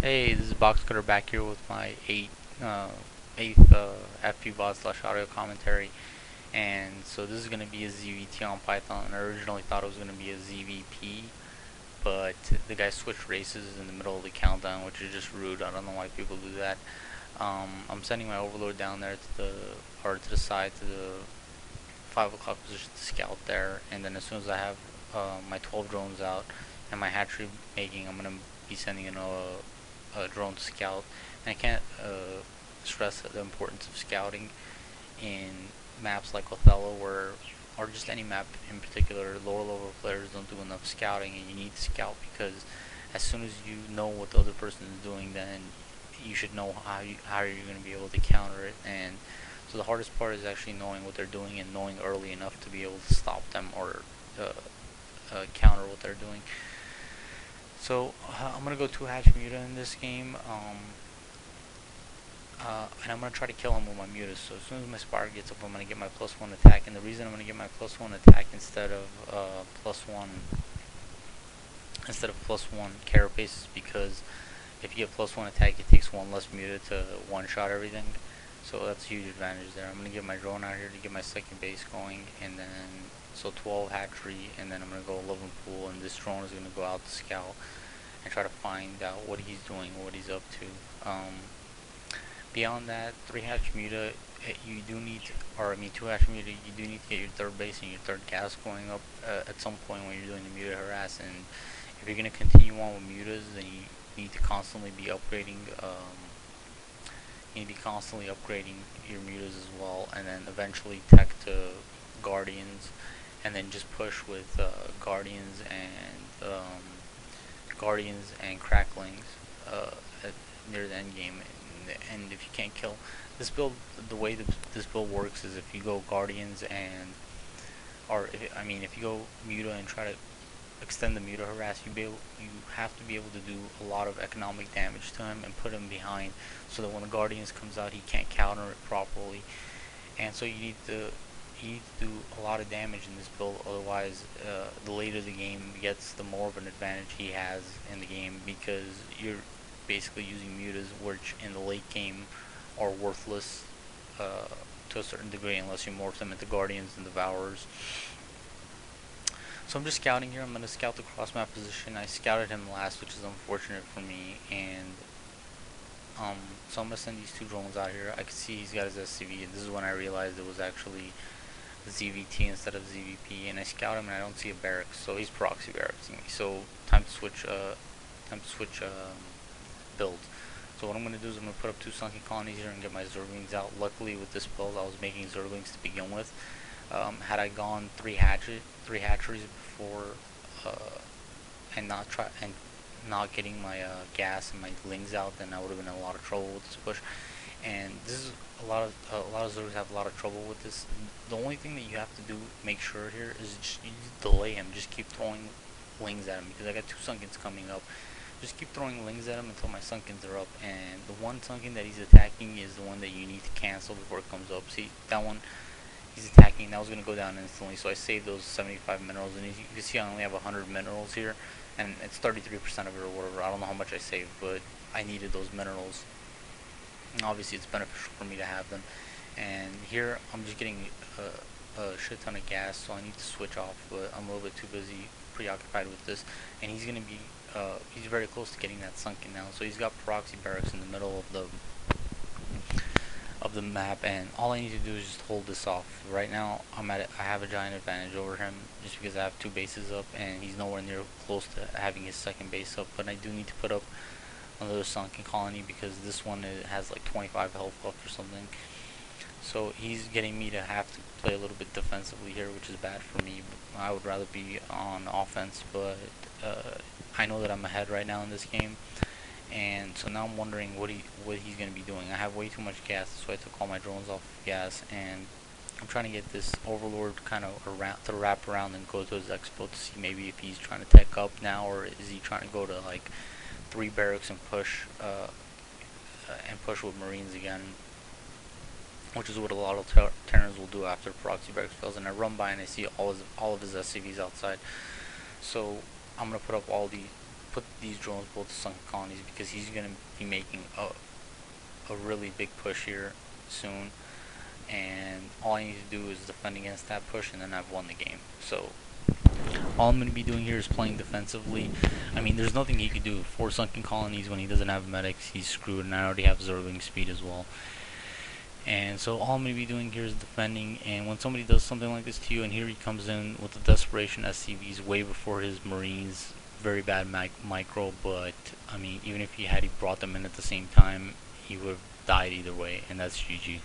Hey, this is Box Cutter back here with my eighth FP bot slash audio commentary, and so this is gonna be a ZvT on Python. I originally thought it was gonna be a ZvP, but the guy switched races in the middle of the countdown, which is just rude. I don't know why people do that. I'm sending my overlord down there to the side to the 5 o'clock position to scout there, and then as soon as I have my 12 drones out and my hatchery making, I'm gonna be sending in a drone to scout. And I can't stress the importance of scouting in maps like Othello, or just any map in particular. Lower level players don't do enough scouting, and you need to scout because as soon as you know what the other person is doing, then you should know how you're going to be able to counter it. And so the hardest part is actually knowing what they're doing and knowing early enough to be able to stop them or counter what they're doing. So I'm gonna go 2 hatch muta in this game, and I'm gonna try to kill him with my mutas. So as soon as my spire gets up, I'm gonna get my +1 attack. And the reason I'm gonna get my +1 attack instead of +1 carapace is because if you get +1 attack, it takes 1 less muta to one-shot everything. So that's a huge advantage there. I'm gonna get my drone out here to get my second base going, and then so 12 hatchery, and then I'm gonna go 11 pool, and this drone is gonna go out to scout and try to find out what he's doing, what he's up to. Beyond that, 3 hatch muta, you do need, or I mean 2 hatch muta, you do need to get your third base and your third gas going up at some point when you're doing the muta harass. And if you're gonna continue on with mutas, then you need to constantly be upgrading. You need to be constantly upgrading your mutas as well, and then eventually tech to guardians, and then just push with guardians and cracklings near the end game. And if you can't kill this build, the way this build works is if you go guardians and, if you go muta and try to extend the muta harass, you have to be able to do a lot of economic damage to him and put him behind, so that when the guardians comes out, he can't counter it properly. And so you need to do a lot of damage in this build, otherwise the later the game gets, the more of an advantage he has in the game, because you're basically using mutas, which in the late game are worthless to a certain degree unless you morph them into guardians and devourers. So I'm just scouting here. I'm going to scout the cross map position. I scouted him last, which is unfortunate for me, and so I'm going to send these 2 drones out here. I can see he's got his SCV, and this is when I realized it was actually ZvT instead of ZvP. And I scout him and I don't see a barracks, so he's proxy barracking me. So time to switch build. So what I'm going to do is I'm going to put up 2 sunken colonies here and get my zerglings out. Luckily with this build I was making zerglings to begin with. Had I gone 3 hatcheries before and not getting my gas and my lings out, then I would have been in a lot of trouble with this push. And this is a lot of zergs have a lot of trouble with this. The only thing that you have to do, make sure here, is just you delay him. Just keep throwing lings at him, because I got 2 sunkens coming up. Just keep throwing lings at him until my sunkens are up, and the one sunken that he's attacking is the one that you need to cancel before it comes up. See, that one he's attacking, that was going to go down instantly, so I saved those 75 minerals, and as you can see I only have 100 minerals here, and it's 33% of it or whatever. I don't know how much I saved, but I needed those minerals, and obviously it's beneficial for me to have them. And here I'm just getting a shit ton of gas, so I need to switch off, but I'm a little bit too busy preoccupied with this. And he's gonna be he's very close to getting that sunken now, so he's got proxy barracks in the middle of the map, and all I need to do is just hold this off. Right now I have a giant advantage over him just because I have 2 bases up and he's nowhere near close to having his second base up. But I do need to put up another sunken colony because this one has like 25 health buff or something. So he's getting me to have to play a little bit defensively here, which is bad for me. I would rather be on offense, but I know that I'm ahead right now in this game, and so now I'm wondering what he's going to be doing. I have way too much gas, so I took all my drones off of gas, and I'm trying to get this overlord kind of wrap around and go to his expo to see maybe if he's trying to tech up now, or is he trying to go to like 3 barracks and push with marines again, which is what a lot of Terrans will do after proxy barracks fails. And I run by and I see all of his SCVs outside, so I'm gonna put put these drones both to sunken colonies because he's going to be making a really big push here soon, and all I need to do is defend against that push, and then I've won the game. So all I'm going to be doing here is playing defensively. I mean, there's nothing he could do. 4 sunken colonies when he doesn't have medics, he's screwed, and I already have Zerling speed as well. And so all I'm going to be doing here is defending, and when somebody does something like this to you, and here he comes in with the desperation SCVs way before his Marines, very bad micro, but I mean, even if he brought them in at the same time, he would have died either way, and that's GG.